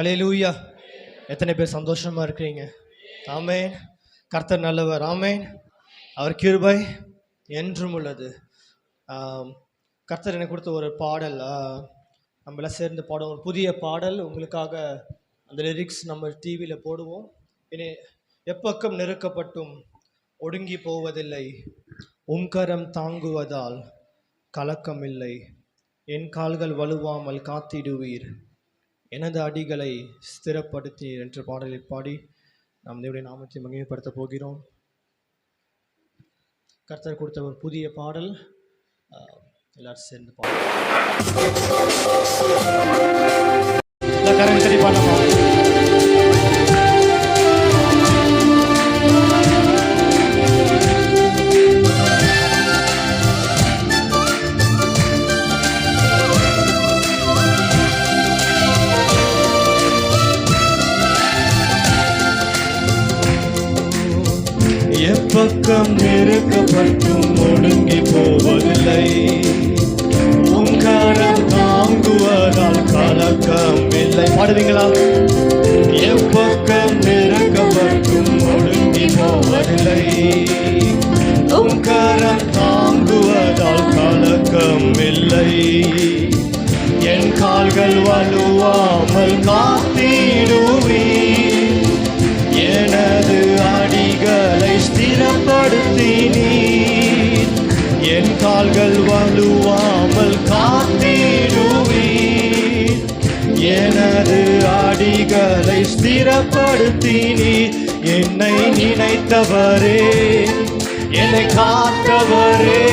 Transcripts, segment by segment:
ஹல்லேலூயா. எத்தனை பேர் சந்தோஷமா இருக்கிறீங்க? ஆமென். கர்த்தர் நல்லவர். ஆமென். அவர் கிருபை என்றும் உள்ளது. கர்த்தர் எனக்கு கொடுத்த ஒரு பாடல், நம்மளாம் சேர்ந்து பாடுவோம். ஒரு புதிய பாடல் உங்களுக்காக. அந்த லிரிக்ஸ் நம்ம டிவியில் போடுவோம். இனி எப்பக்கம் நெருக்கப்பட்டும் ஒடுங்கி போவதில்லை, உம்கரம் தாங்குவதால் கலக்கமில்லை, என் கால்கள் வலுவாமல் காத்திடுவீர், எனது அடிகளை ஸ்திரப்படுத்தீர் என்ற பாடலை பாடி நாம் தேவனுடைய நாமத்தை மகிமைப்படுத்த போகிறோம். கர்த்தர் கொடுத்த ஒரு புதிய பாடல், எல்லாரும் சேர்ந்து பாடலாம். எப்பக்கம் நெருக்கப்பட்டும் ஒடுங்கி போவதில்லை, உங்கரம் தாங்குவதால் கலக்கம் இல்லை. பாடுவீங்களா? எப்பக்கம் நெருக்கப்பட்டும் ஒடுங்கி போவதில்லை, உங்கரம் தாங்குவதால் கலக்கம் இல்லை, என் கால்கள் வலுவாமல் காத்திடுவீர், எனது அடிகளை ஸ்திரப்படுத்தினீர், என் கால்கள் வலுவாமல் காத்திடுவீர், எனது அடிகளை ஸ்திரப்படுத்தினீர், என்னை நினைத்தவரே, என்னை காத்தவரே,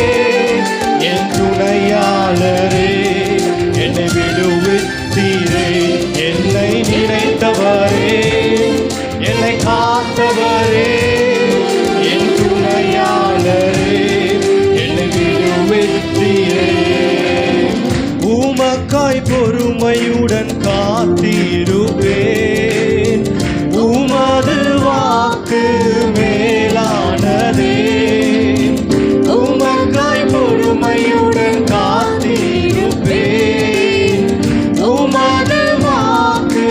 என் துணையாளரே, என்னை விடுவித்தீரே, என்னை நினைத்தவரே, என்னை காத்தவரே, என் துணையாளரே, என்னை விடுவித்தீரே, உமக்காய் பொறுமையுடன் காத்திருவேன், உமது வாக்கு மேலானதே, உமக்காய் பொறுமையுடன் காத்திருவேன், உமது வாக்கு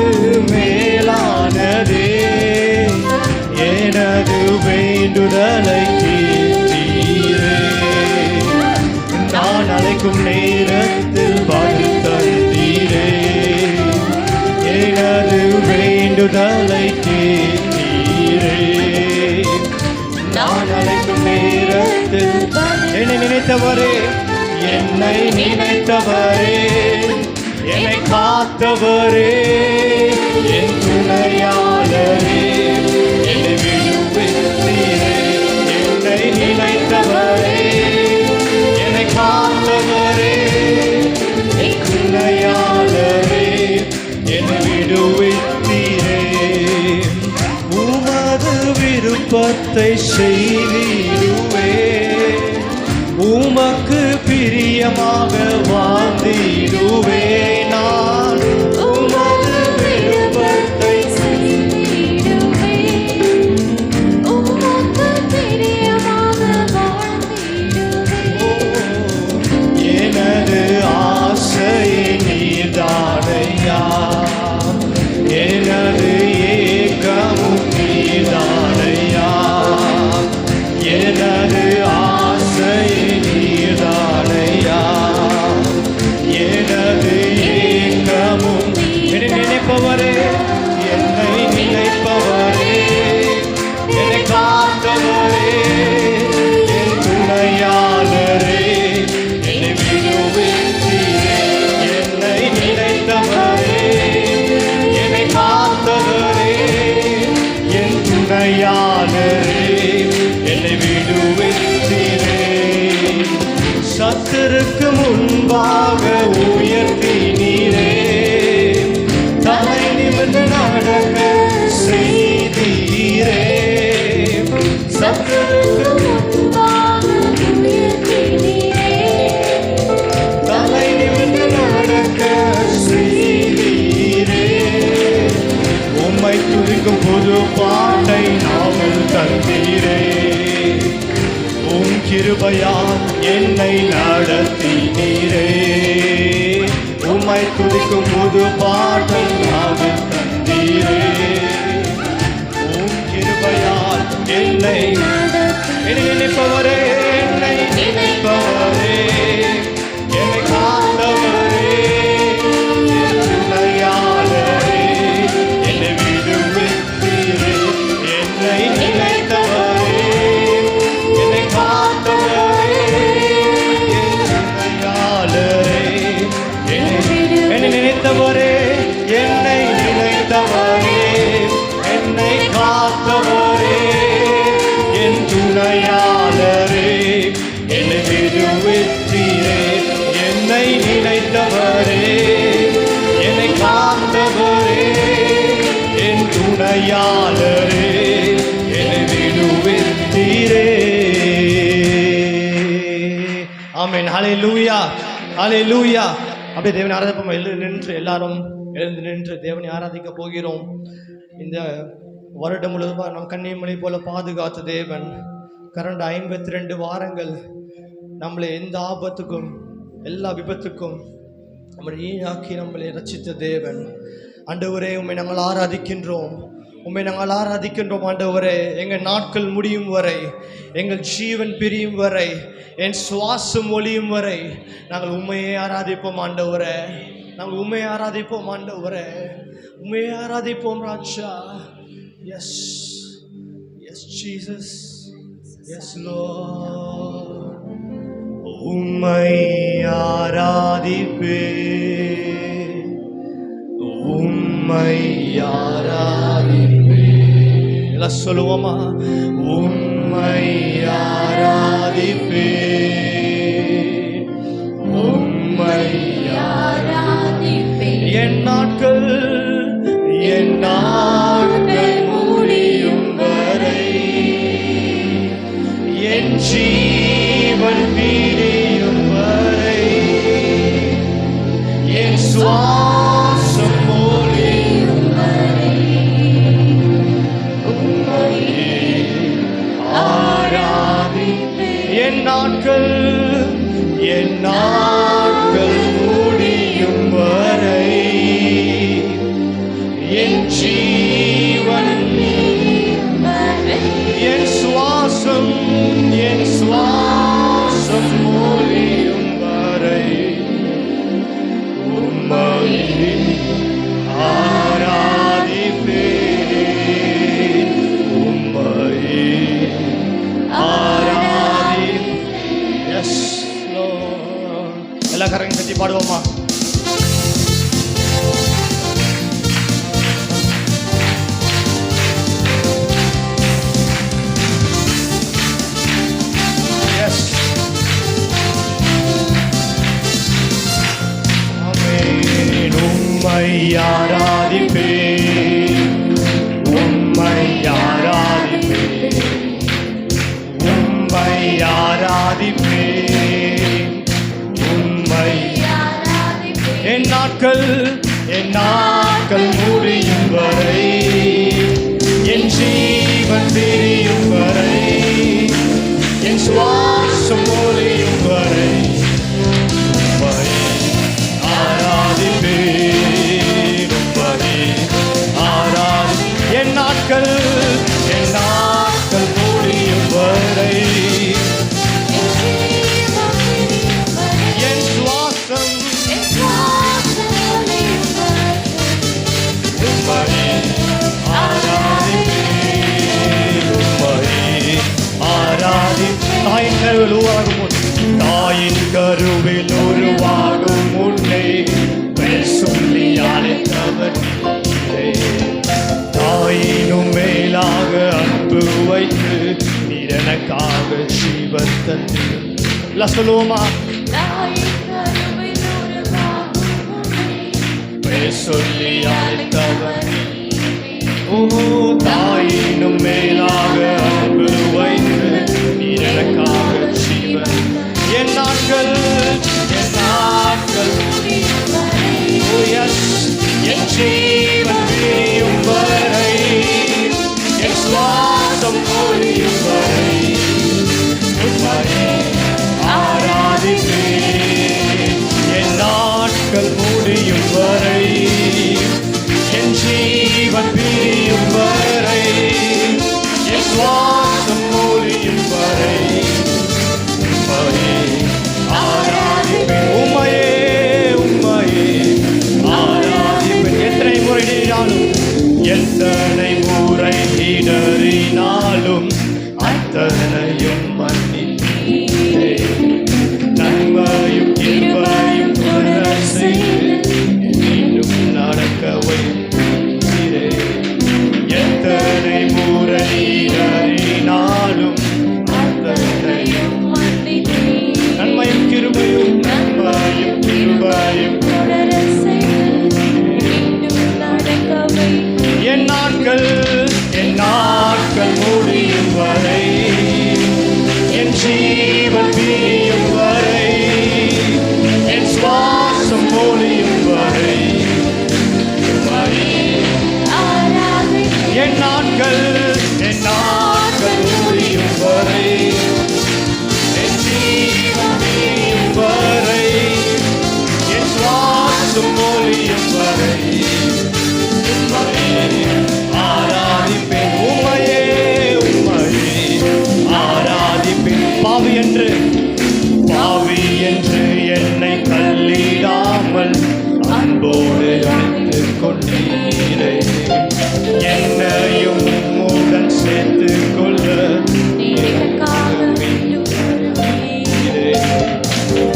மேலானதே, எனது வேண்டுதலை கேட்டீரே, நான் அழைக்கும் நேரத்தில் பதில் தந்தீரே, எனது வேண்டுதலை கேட்டீரே, நான் அழைக்கும் நேரத்தில் என்னை நினைத்தவரே, என்னை நினைத்தவரே, என்னை காத்தவரே, என் துணையாளரே, என்னை விடுவித்தீரே, என்னை நினைத்தவரே, என்னை காத்தவரே, என் துணையாளரே, என்னை விடுவித்தீரே, உமது விருப்பத்தை செய்திடுவே, உமக்கு பிரியமாக வாழ்ந்திடுவே, நான் உமது விருப்பத்தை செய்திடுவே, உமக்கு பிரியமாக வாழ்ந்திடுவே, எனது ஆசை நீர்தானையா, எனது ஏக்கமும் நீர்தானையா, எனது ஆசை நீர்தானையா, எனது ஏக்கமும் என்னை நினைப்பவரே, என்னை நினைப்பவரே, என்னை காத்தவரே, என் துணையாளரே, என்னை விடுவித்தீரே, என்னை நினைத்தவரே, என்னை காத்தவரே, என் துணையாளரே, என்னை விடுவித்தீரே, சத்துருக்கு முன்பாக உயர்த்தினீரே, தலை நிமிர்ந்து நடக்க செய்தீரே, சத்துருக்கு முன்பாக உயர்த்தினீரே, தலை நிமிர்ந்து நடக்க செய்தீரே, உம்மை துதிக்கும் புது பாட்டை நாமல் தந்தீரே, உம் கிருபையால் என்னை நடத்தினீரே, உம்மை துதிக்கும் புது பாட்டை நாமல் தந்தீரே, விட்டீரே. உம் கிருபையால் என்னை நினைப்பவரே, என்னை நினைப்பவரே, என்னை காத்தவரே, என் துணையாளரே, என்னை விடுவித்தீரே. என்னை நினைத்தவரே, என்னை காத்தவரே, என் துணையாளரே, என்னை நினைத்தவரே, என்னை நினைத்தவரே, என்னை காத்தவரே, என் துணையாளரே, என்னை விடுவித்தீரே. என்னை நினைத்தவரே, என்னை காத்தவரே, என் துணையாளரே, என்னை விடுவித்தீரே. ஆமென். ஹல்லேலூயா, ஹல்லேலூயா. அப்படியே தேவனை ஆராதிப்போம். எல்லாரும் எழுந்து நின்று தேவனை ஆராதிக்க போகிறோம். இந்த வருடம் முழுவதும் நம் கன்னிமலை போல பாதுகாத்த தேவன் கடந்த 52 வாரங்கள் நம்மளை எந்த ஆபத்துக்கும் எல்லா விபத்துக்கும் நம்மளை ஈழாக்கி நம்மளை ரட்சித்த தேவன். ஆண்டவரே, உம்மை நாங்கள் ஆராதிக்கின்றோம், உம்மை நாங்கள் ஆராதிக்கின்றோம். ஆண்டவரே, எங்கள் நாட்கள் முடியும் வரை, எங்கள் ஜீவன் பிரியும் வரை, என் சுவாசம் ஒளியும் வரை நாங்கள் உம்மையே ஆராதிப்போம். ஆண்டவரே, நாங்கள் உம்மையை ஆராதிப்போம். ஆண்டவரே, உம்மையை ஆராதிப்போம் ராஜா. Yes, yes Jesus, yes Lord. உம்மை ஆராதிப்பே, உம்மை ஆராதிப்பே. எல்லாம் சொல்லுவோமா? உம்மை ஆராதிப்பே, உம்மை ஆராதிப்பே. என் நாட்கள் முடியும் வரை, என் ஜீவன் பிரியும் வரை, என் சுவாசம் ஒளியும் வரை உம்மையே ஆராதிப்பேன். என் நாட்கள் முடியும் வரை, என் ஜீவன் என் சுவாசம் ஒளியும் வரை உம்மையே ஆராதிப்பேன், உம்மையே ஆராதிப்பேன். Yes Lord. எல்லா கரங்களை தட்டி பாடுவோமா? உம்மை ஆராதிப்பேன், உம்மை ஆராதிப்பேன், உம்மை ஆராதிப்பேன், உம்மை ஆராதிப்பேன். என் நாட்கள் முடியும் வரை, என் ஜீவன் பிரியும் வரை, என் சுவாசம் ஒளியும் வரை உம்மை ஆராதிப்பேன், உம்மை ஆராதி. என் நாட்கள் முடியும் வரை, என் சுவாசம் உம்மை ஆராதிப்பேன், உம்மை ஆராதி. தாயின் கருவில் உருவாகும் முன்னே பெயர் சொல்லி அழைத்தவர் நீரே. தாயினும் மேலாக அன்பு வைத்து நீர் எனக்காக ஜீவன் தந்தீர். சொல்லுவோமா? பெயர் சொல்லி அழைத்தவர். ஓ, தாயினும் மேலாக அன்பு வைத்து நீர் எனக்காக ஜீவன். என் நாட்கள் என் ஜீவன் பிரியும் வரை, என் சுவாசம் ஒளியும் வரை உம்மையே ஆராதிப்பேன். என் நாட்கள் முடியும் வரை, என் ஜீவன் ஜீவன் பிரியும் வரை, என் சுவாசம் ஒழியும் வரை உம்மையே ஆராதிப்பேன். உம்மையே உம்மையே ஆராதிப்பேன். எத்தனை முறை நீராலும், எத்தனை முறை இடறினாலும் அத்தனையும் மன்னித்தீரே. நன்மையும் கிருபையும் தொடர செய்து மீண்டும் நடக்க வைத்தீரே. எத்தனை முறை இடறினாலும் அத்தனையும் நன்மையும் கிருபையும் நன்மையும் கிருபையும் தொடர செய்து மீண்டும் நடக்க வைத்தீரே. என் நாட்கள் முடியும் வரை, என் ஜீவன் பிரியும் வரை, என் சுவாசம் ஒழியும் வரை என் நாட்கள் முடியும் வரை, என் ஜீவன் பிரியும் வரை, என் சுவாசம் ஒழியும் வரை ஆராதிப்பேன். உம்மையே உம்மையே ஆராதிப்பேன். பாவி என்று என்னை தள்ளிடாமல் அன்போடு அழைத்துக் கொண்டீரே. என்னையும் உம்முடன் சேர்த்துக் கொள்ள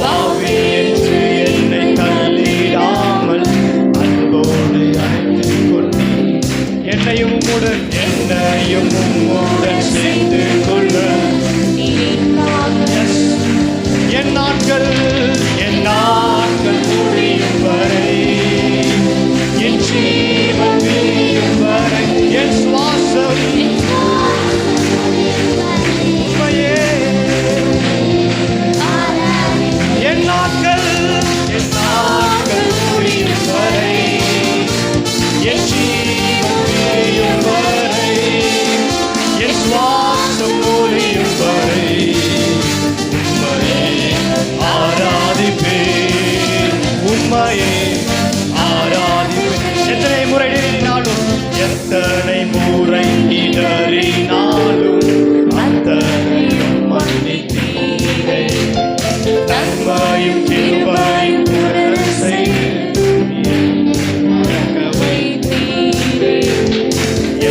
பாவி என்று என்னை தள்ளிடாமல் அன்போடு அழைத்துக் கொண்டீர். என்னையும் உம்முடன் சேர்த்துக் கொள்ள என் நாட்கள் முடியும் வரை, என் ஜீவன் பிரியும் வரை, என் சுவாசம் உம்மையே. என் நாட்கள் முடியும் வரை, என் ஜீவன் பிரியும் வரை, என் சுவாசம் ஒழியும் வரை ஆராதிப்பேன். உம்மையே ஆராதிப்பேன். எத்தனை முறை இடறினாலும், எத்தனை முறை இடறினாலும் அத்தனையும் மன்னித்தீரே. நன்மையும் கிருபையும் தொடர செய்து நடக்க வைத்தீரே.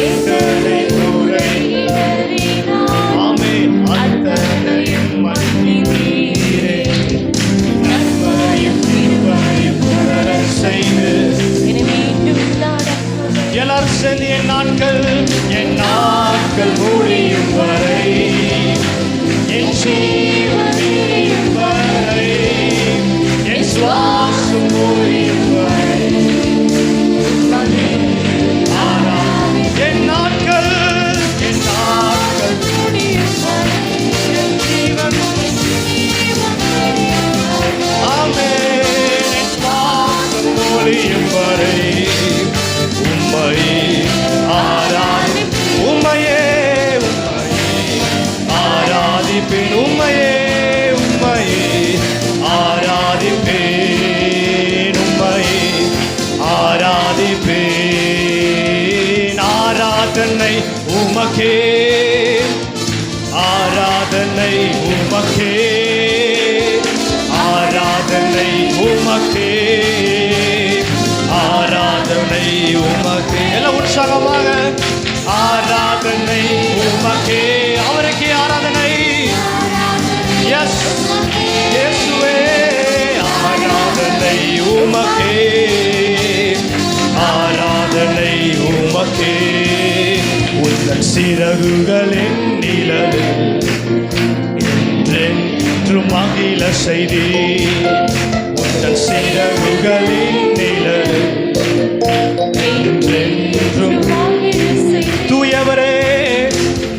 எத்தனை முறை ஆமென் அத்தனையும் மன்னித்தீரே. நன்மையும் கிருபையும் தொடர செய்து எல்லாரும் சேர்ந்து என் நாட்கள் முடியும் வரை, என் ஜீவன் பிரியும் வரை, என் சுவாசம் ஒழியும் வரை என் நாட்கள் முடியும் வரை, என் ஜீவன் ஆமென் என் சுவாசம் ஒழியும் வரை உம்மையே ஆராதிப்பேன். உம்மையே ஆராதிப்பேன். உம்மையே ஆராதிப்பேன். ஆராதனை உமக்கே, ஆராதனை உமக்கே, ஆராதனை உமக்கே, ஆராதனை உமக்கே. எல்லாம் உற்சாகமாக ஆராதனை உமக்கே. அவருக்கே ஆராதனை. எஸ் இயேசுவே ஆராதனை உமக்கே, ஆராதனை உமக்கே. உந்தன் சிறகுகளின் நிழலில் என்றென்றும் மகிழ செய்தீர். உந்தன் சிறகுகளின் நிழலில் என்றென்றும் தூயவரே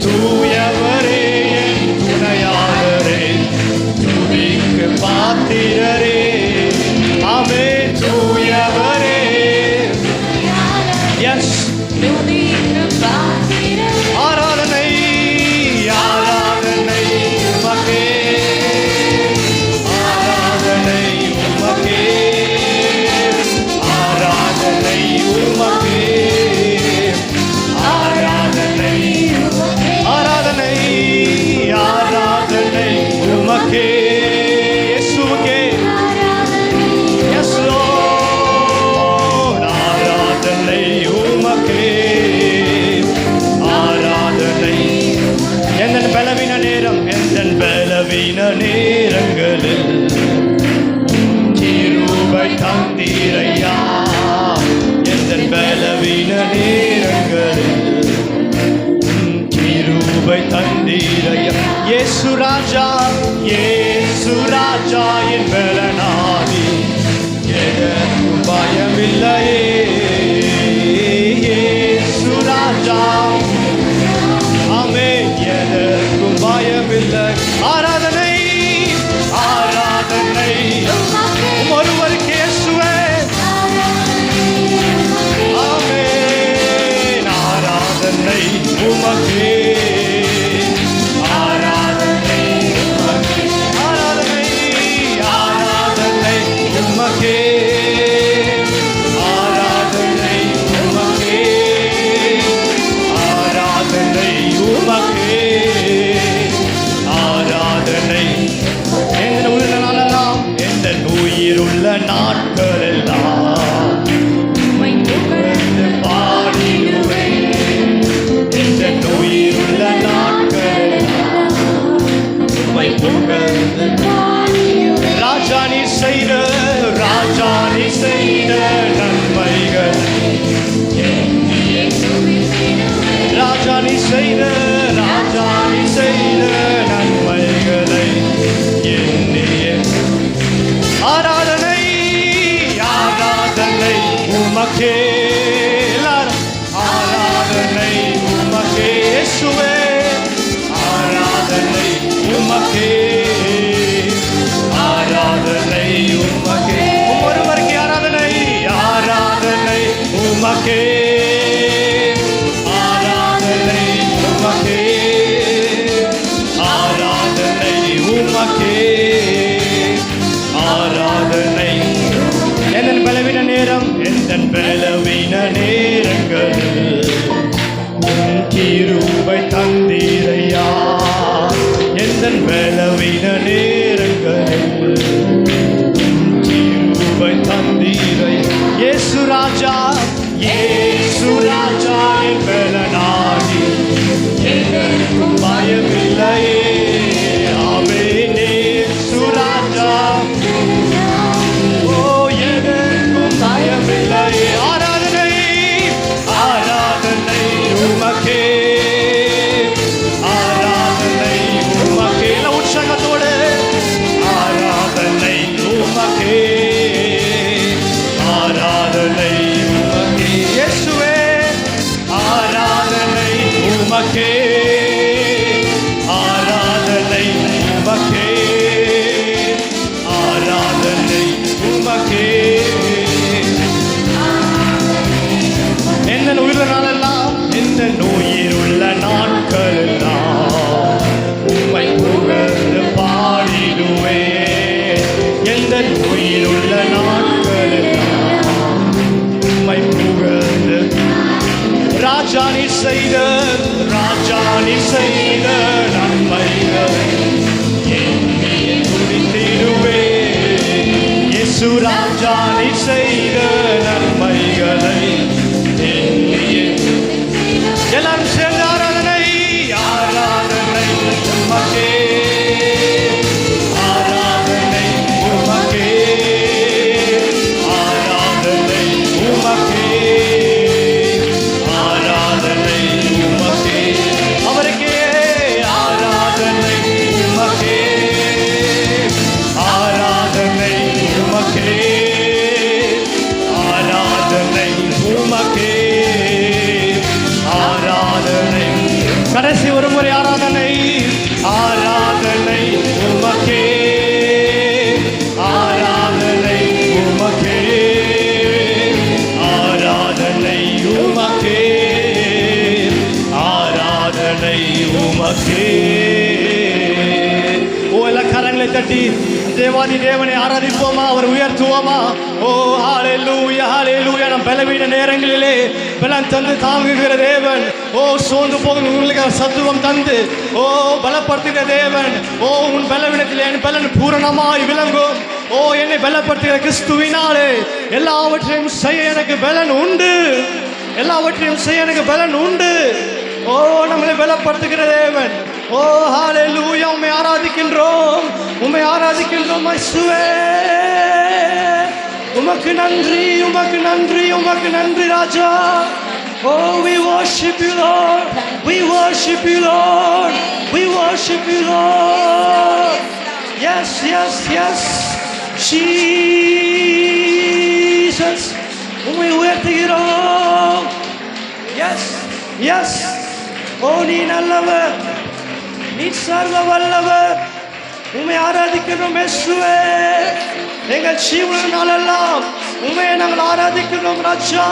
தூயவரே என் துணையாளரே, துதிக்கு பாத்திரரே. ஆமென் தூயவரே. எஸ் ஆராதனை ஆராதனை உமக்கே, ஆராதனை உமக்கே, ஆராதனை உமக்கே, நேரங்களில் கிருபை தந்தீரையா. எந்த பலவீன நேரங்களில் கிருபை தந்தீரையா. இயேசு ராஜா, இயேசு ராஜா என் பலனாதி, எனக்கும் பயமில்லையே. இயேசு ராஜா, ஆமே, எனக்கும் பயமில்லை. ஆராதனை ஆராதனை ஒருவருக்கு இயேசுவே. ஆமென். ஆராதனை உமக்கே, ஆராதனை உமக்கே, ஆராதனை ஆராதனை உமக்கே, ஆராதனை உமக்கே, ஆராதனை உமக்கே, ஆராதனை. எந்த உள்ள நாளெல்லாம், எந்த உயிருள்ள நாட்களெல்லாம் புகழ்ந்து பாடிடுவேன். எந்த உயிருள்ள நாட்களெல்லாம் உம்மை புகழ்ந்து ராஜா நீ செய்த, ராஜா நீ செய்த நன்மைகள், ராஜா நீ செய்த, ராஜா நீ செய்த நன்மைகளை எண்ணிய. ஆராதனை ஆராதனை உமக்கே, எல்லாரும் ஆராதனை உமக்கே இயேசுவே. ஆராதனை உமக்கே, ஆராதனை உமக்கே. ஒருவருக்கு ஆராதனை, ஆராதனை உமக்கே, ஆராதனை உமக்கே, ஆராதனை உமக்கே, ஆராதனை. எந்த பலவீன நேரம், எந்த பலவீன நேரங்களில் கிருபை தந்தீரையா. எந்த பலவீன நேரங்களில் கிருபை தந்தீரை. இயேசு ராஜா, இயேசு ராஜா என் பலனாகி, எனக்கும் பயமில்லையே. ஆமென். இயேசு ராஜா, ஓ எனக்கும் பயமில்லையே. ஆராதனை ஆராதனை உமக்கே, ஆராதனை உமக்கே. உற்சாகத்தோடு ஆராதனை உமக்கே, ஆராதனை உமக்கே இயேசுவே. ஆராதனை உமக்கே, ஆராதனை உமக்கே, ஆராதனை உமக்கே. எந்த உள்ள நாளெல்லாம், எந்த உயிருள்ள நாட்களெல்லாம் உம்மை புகழ்ந்து பாடிடுவேன். எந்த உயிருள்ள நாட்களெல்லாம் உம்மை புகழ்ந்து. ராஜா நீ செய்த, ராஜா நீ செய்த நன்மைகளை எண்ணிய துதித்திடுவேன். இயேசு ராஜா நீ செய்த நன்மைகளை எண்ணிய. எல்லாரும் சேர்ந்து ஆராதனை ஆராதனை உமக்கே, ஆராதனை உமக்கே, ஆராதனை உமக்கே, ஆராதனை உமக்கே. அவருக்கே ஆராதனை உமக்கே, ஆராதனை உமக்கே, ஆராதனை உமக்கே, ஆராதனை. கடைசி ஒரு முறை ஆராதனை, ஆராதனை உமக்கே, ஆராதனை உமக்கே, ஆராதனை உமக்கே, ஆராதனை உமக்கே. ஓ எல்லா கரங்களை தட்டி தேவாதி தேவனை ஆராதிப்போமா, அவர் உயர்த்துவோமா. ஓ ஹalleluya ஹalleluya. நம் பலவீன நேரங்களிலே பலன் தந்து தாங்குகிற தேவன், ஓ சோர்ந்து போகிறவர்களுக்கு சத்துவம் தந்து ஓ பலப்படுத்துகிற தேவன். ஓ உன் பலவீனத்தில் என் பலன் பூரணமாய் விளங்கும். ஓ என்னை பலப்படுத்துகிற கிறிஸ்துவினாலே எல்லாவற்றையும் செய்ய எனக்கு பலன் உண்டு, எல்லாவற்றையும் செய்ய எனக்கு பலன் உண்டு. ஓ நம்மளை பலப்படுத்துகிற தேவன். ஓ ஹalleluya, உம்மை ஆராதிக்கின்றோம், உம்மை ஆராதிக்கின்றோம் இயேசுவே. உமக்கு நன்றி, உமக்கு நன்றி, உமக்கு நன்றி ராஜா. Oh, we worship you, Lord. We worship you, Lord. We worship you, Lord. Yes, yes, yes. Jesus. உம்மை உயர்த்துகிறோம். Yes, yes. Oh, நீ நல்லவர், நீ சர்வ வல்லவர். உம்மை ஆராதிக்கிறோம் இயேசுவே. எங்கள் ஜீவன நாளெல்லாம் உம்மை நாங்கள் ஆராதிக்கிறோம் ராஜா.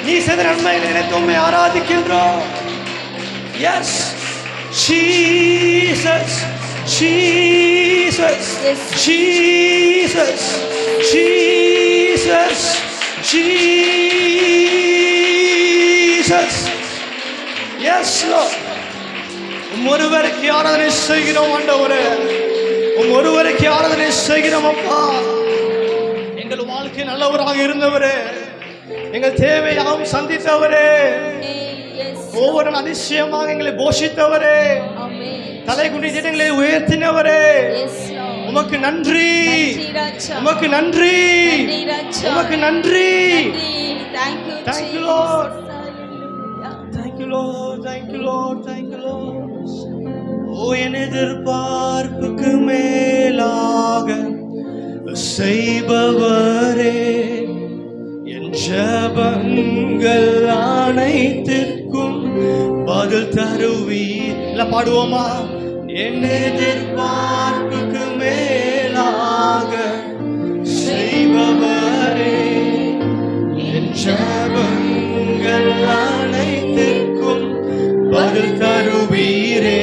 நீ செய்த நன்மைகளை நினைத்து உம்மை ஆராதிக்கின்றோம். Yes, Jesus, Jesus, Jesus, Jesus, Jesus. Yes, Lord. ஒருவருக்கு ஆராதனை செய்கிறோம் ஆண்டவரே, ஒருவருக்கு ஆராதனை செய்கிறோம் அப்பா. எங்கள் வாழ்க்கை நல்லவராக இருந்தவரே, எங்கள் தேவையாகவும் சந்தித்தவரே, ஒவ்வொரு அதிசயமாக எங்களை போஷித்தவரே, தலை குனிந்து எங்களை உயர்த்தினவரே, உமக்கு நன்றி, உமக்கு நன்றி, உமக்கு நன்றி. Thank you Lord, thank you Lord, thank you Lord, thank you Lord. ஓ என் எதிர்பார்ப்புக்கு மேலாக செய்பவரே, என் ஜெபங்கள் அனைத்திற்கும் பதில் தருவீர். இல்ல பாடுவோமா? என் எதிர்பார்ப்புக்கு மேலாக செய்பவரே, என் ஜெபங்கள் அனைத்திற்கும் பதில் தருவீரே.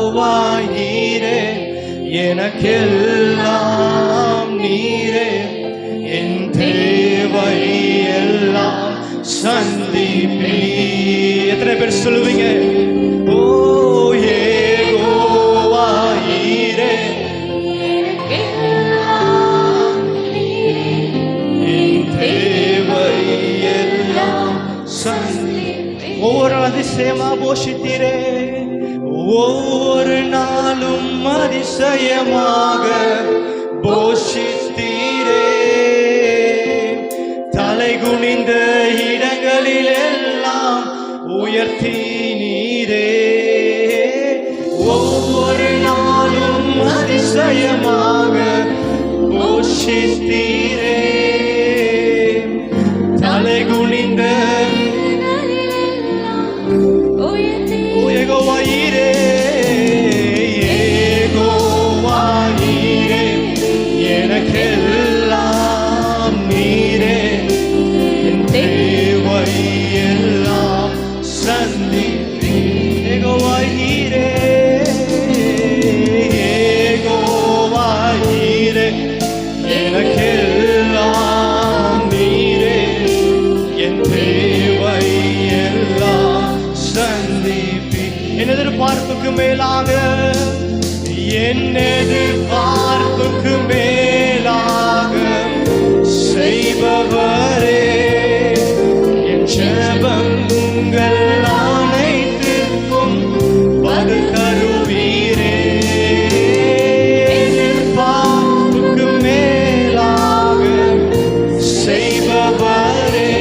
ஏகோவாயிரே, எனக்கெல்லாம் நீரே, என் தேவை எல்லாம் சந்திப்பீ. எத்தனை பேர் சொல்லுவீங்க? ஓ ஏகோவாயிரே, என் தேவை எல்லாம் சந்திப்பீ. ஒவ்வொரு அதிசயமா போஷித்தீரே, ஒவ்வொரு நாளும் அதிசயமாக போஷித்தீரே. தலை குனிந்த இடங்களில் எல்லாம் உயர்த்தி நீரே. ஒவ்வொரு நாளும் அதிசயமாக போஷித்தீரே. தலை குனிந்த ஏகோவாயிரே, ஏகோவாயிரே, எனக்கெல்லாம் நீரே, என் தேவை எல்லாம் சந்திப்பீ. ஏகோவாயிரே, ஏகோவாயிரே, எனக்கெல்லாம் நீரே, என் தேவை எல்லாம் சந்திப்பீ. என் எதிர்பார்ப்புக்கு மேலாக, என் எதிர்பார்ப்புக்கு மேலாக செய்பவரே, என் ஜெபங்கள் அனைத்திற்கும் பதில் தருவீரே. எதிர்பார்ப்புக்கு மேலாக செய்பவரே,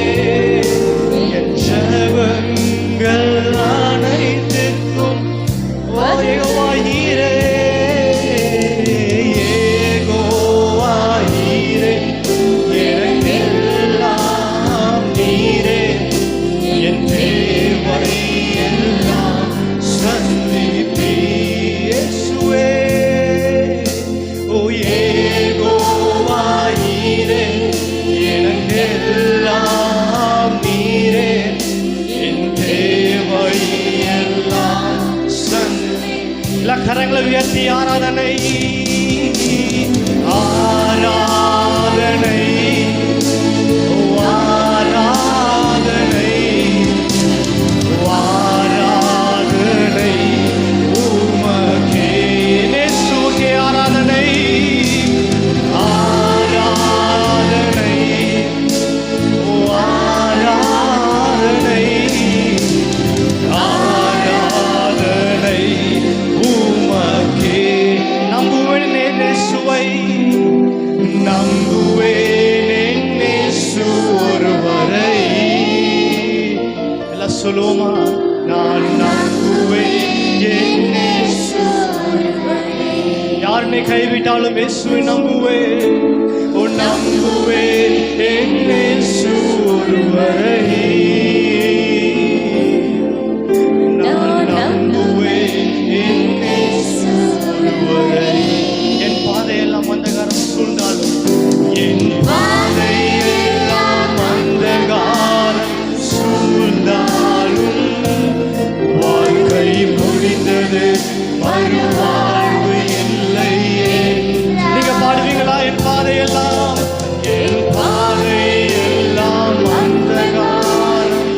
என் ஜெபங்கள் அனைத்திற்கும் ஏகோவாயிரே, ஏகோவாயிரே, எனக்கெல்லாம் நீரே, என் தேவை எல்லாம் சந்திப்பீ. இயேசுவே, ஓ ஏகோவாயிரே, எனக்கெல்லாம் நீரே, என் தேவை எல்லாம் சந்திப்பீ. எல்லா கரங்களை உயர்த்தி ஆராதனை, ஆராதனை, ஆராதனை, ஆராதனை உமக்கே. இயேசுவுக்கே ஆராதனை, ஆராதனை, ஆராதனை, ஆராதனை. யார் என்னை கைவிட்டாலும் இயேசுவை நம்புவேன். ஓ நம்புவேன் என் இயேசு ஒருவரை. நான் நம்புவேன் என் இயேசு ஒருவரை. என் பாதையெல்லாம் அந்தகாரம் சூழ்ந்தாலும், என் பாதையெல்லாம் அந்தகாரம் சூழ்ந்தாலும், வாழ்க்கை முடிந்தது மறுவாழ்வு இல்லையே. நீங்க பாடுவீங்களா? என் பாதையெல்லாம், என் பாதையெல்லாம் அந்தகாரம்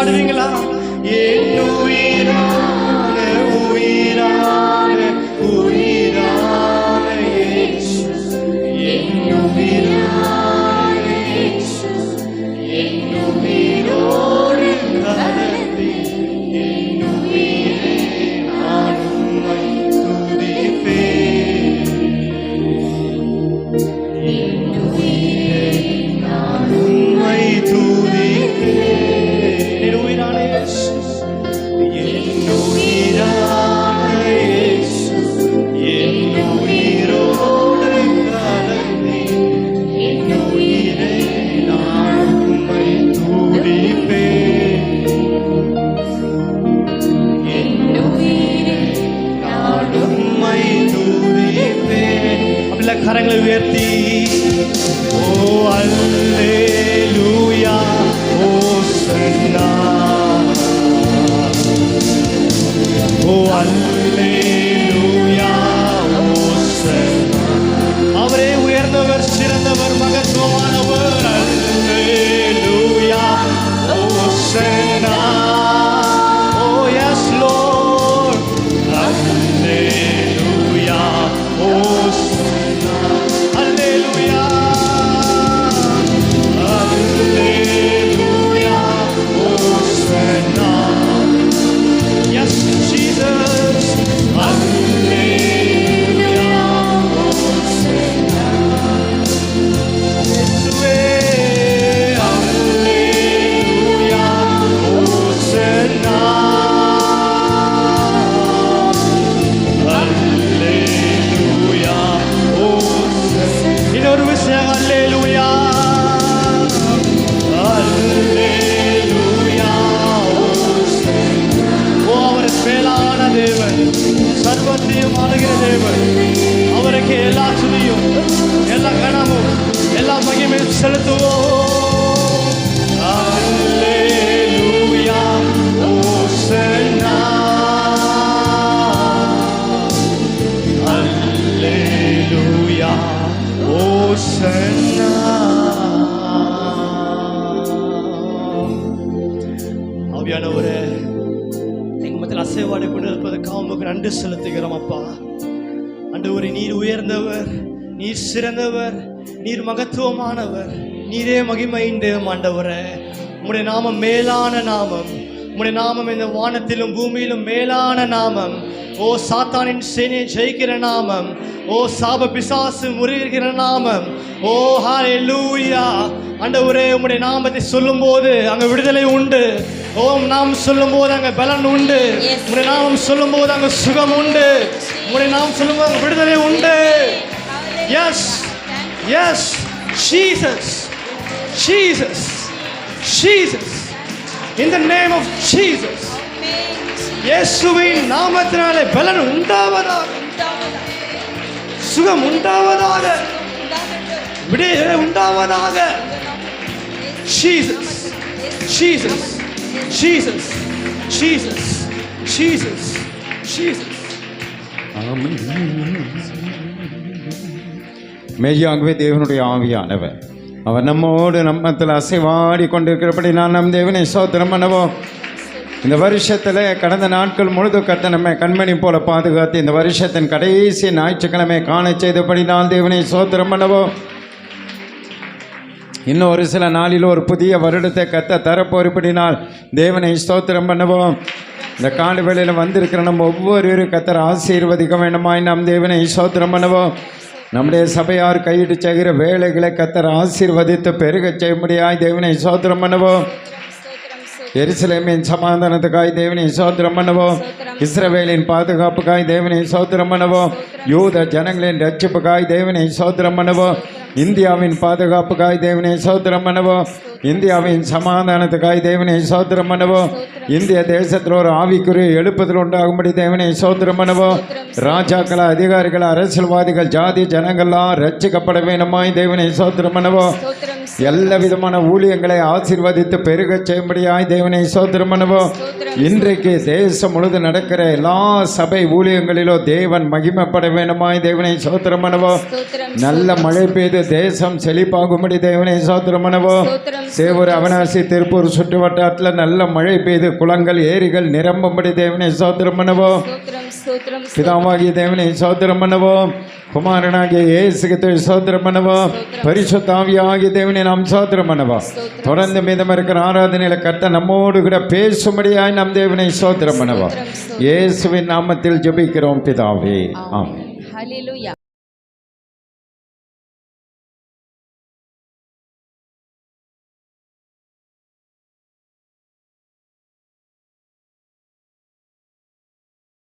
பாடுவீங்களா? என் உயிரான உயிரான உயிரான இயேசு, என் உயிரான இயேசு, என் உயிரோடு கலந்து என் உயிரை நான் உம்மை துதிப்பேன். என் உயிரை நான் உம்மை துதிப்பேன். என் உயிரான இயேசு, என் உயிரான இயேசு, என் உயிரோடு கலந்து என் உயிரை நான் உம்மை துதிப்பேன். என் உயிரை நான் உம்மை துதிப்பேன். அப்படிலாம் கரங்களை உயர்த்தி ஓ அல்லேலூயா ஓசன்னா, ஓ அல்லேலூயா ஓசன்னா. அவரே உயர்ந்தவர், சிறந்தவர், மகத்துவமானவர். அல்லேலூயா ஓசன்னா. ஓ எஸ் லார்ட். அல்லேலூயா ஓசன்னா. அல்லேலூயா. Alleluia, Hosanna. Yes, Jesus. Alleluia, Hosanna. Yeshua. Alleluia, Hosanna. Alleluia, Hosanna. இன்னொரு விஷயம், அல்லேலூயா. மேலான தேவன், சர்வத்தையும் ஆளுகிற தேவன், அவருக்கு எல்லா துதியும் எல்லா கனமும் எல்லா மகிமையும் செலுத்துவோம். அல்லேலூயா ஓசன்னா, அல்லேலூயா ஓசன்னா. ஆவியானவரே, அசைவாடி கொண்டு இருப்பதற்காக உமக்கு நன்றி செலுத்துகிறோம் அப்பா. ஆண்டவரே, நீர் உயர்ந்தவர், நீர் சிறந்தவர், நீர் மகத்துவமானவர், நீரே மகிமையின் தேவன். ஆண்டவரே, உம்முடைய நாமம் மேலான நாமம். உம்முடைய நாமம் இந்த வானத்திலும் பூமியிலும் மேலான நாமம். ஓ சாத்தானின் சேனையை ஜெயிக்கிற நாமம். ஓ சாப பிசாசு முறிகிற நாமம். ஓ ஹல்லேலூயா. ஆண்டவரே, உம்முடைய நாமத்தை சொல்லும்போது அங்க விடுதலை உண்டு. ஓம் நாம் சொல்லும்போது அங்க பலன் உண்டு. உம்முடைய நாமம் சொல்லும்போது அங்க சுகம் உண்டு. உம்முடைய நாமம் சொல்லும்போது அங்க விடுதலை உண்டு. Yes yes Jesus Jesus Jesus. In the name of Jesus. இயேசுவின் நாமத்தினாலே பலன் உண்டாவதாக, சுகம் உண்டாவதாக, விடுதலை உண்டாவதாக. Jesus, Jesus, Jesus, Jesus, Jesus, Jesus. மெய்யாகவே தேவனுடைய ஆவியானவர் அவர் நம்மோடு நம்மத்தில் அசைவாடி கொண்டிருக்கிறபடி நான் நம் தேவனை ஸ்தோத்திரம் பண்ணுவோம். இந்த வருஷத்தில் கடந்த நாட்கள் முழுது கர்த்தர் நம்மை கண்மணி போல பாதுகாத்து இந்த வருஷத்தின் கடைசி ஞாயிற்றுக்கிழமை காண செய்தபடி நான் தேவனை ஸ்தோத்திரம் பண்ணுவோம். இன்னும் ஒரு சில நாளில் ஒரு புதிய வருடத்தை கர்த்தர் தரப்போறபடினால் தேவனை ஸ்தோத்திரம் பண்ணுவோம். இந்த காலை வேளையில் வந்திருக்கிற நம்ம ஒவ்வொருவரும் கர்த்தர் ஆசீர்வதிக்க வேண்டுமாய் நாம் தேவனை ஸ்தோத்திரம் பண்ணுவோம். நம்முடைய சபையார் கையிட்டு செய்கிற வேலைகளை கர்த்தர் ஆசீர்வதித்து பெருக செய்யும்படியாய் தேவனை ஸ்தோத்திரம் பண்ணுவோம். எருசலேமின் சமாதானத்துக்காய் தேவனை ஸ்தோத்திரம் பண்ணுவோம். இஸ்ரவேலின் பாதுகாப்புக்காய் தேவனை ஸ்தோத்திரம் பண்ணுவோம். யூத ஜனங்களின் ரட்சிப்புக்காய் தேவனை ஸ்தோத்திரம் பண்ணுவோம். இந்தியாவின் பாதுகாப்புக்காய் தேவனை ஸ்தோத்திரம் பண்ணுவோம். இந்தியாவின் சமாதானத்துக்காய் தேவனை ஸ்தோத்திரம் பண்ணுவோம். இந்திய தேசத்தில் ஒரு ஆவிக்குரிய எழுப்புதல் உண்டாகும்படி தேவனை ஸ்தோத்திரம் பண்ணுவோம். ராஜாக்கள், அதிகாரிகள், அரசியல்வாதிகள், ஜாதி ஜனங்கள்லாம் ரட்சிக்கப்பட வேண்டுமாய் தேவனை ஸ்தோத்திரம் பண்ணுவோம். ஸ்தோத்திரம் எல்லா விதமான ஊழியங்களை ஆசீர்வதித்து பெருகச் செய்யும்படியாய் தேவனை ஸ்தோத்திரம் பண்ணுவோம். இன்றைக்கு தேசம் முழுது நடக்கிற எல்லா சபை ஊழியங்களிலோ தேவன் மகிமைப்பட வேண்டுமாய் தேவனை ஸ்தோத்திரம் பண்ணுவோம். ஸ்தோத்திரம் நல்ல மழை பெய்து தேசம் செழிப்பாகும்படி தேவனை ஸ்தோத்திரம் பண்ணுவோம். சேவூர், அவனாசி, திருப்பூர் சுற்று வட்டாரத்தில் நல்ல மழை பெய்து குளங்கள் ஏரிகள் நிரம்பும்படி தேவனை ஸ்தோத்திரம் பண்ணுவோம். ஸ்தோத்திரம் ஸ்தோத்திரம் பிதாவாகிய தேவனை ஸ்தோத்திரம் பண்ணுவோம். குமாரனாகிய இயேசுக்கு ஸ்தோத்திரம் பண்ணுவோம். பரிசுத்த ஆவியாகிய தேவனை நாம் ஸ்தோத்திரம் பண்ணுவோம். தொடர்ந்து மீதம் இருக்கிற ஆராதனையில கர்த்தர் நம்மோடு கூட பேசும்படியாய் நம் தேவனை ஸ்தோத்திரம் பண்ணுவோம். இயேசுவின் நாமத்தில் ஜெபிக்கிறோம் பிதாவே. ஆமென். ஹல்லேலூயா.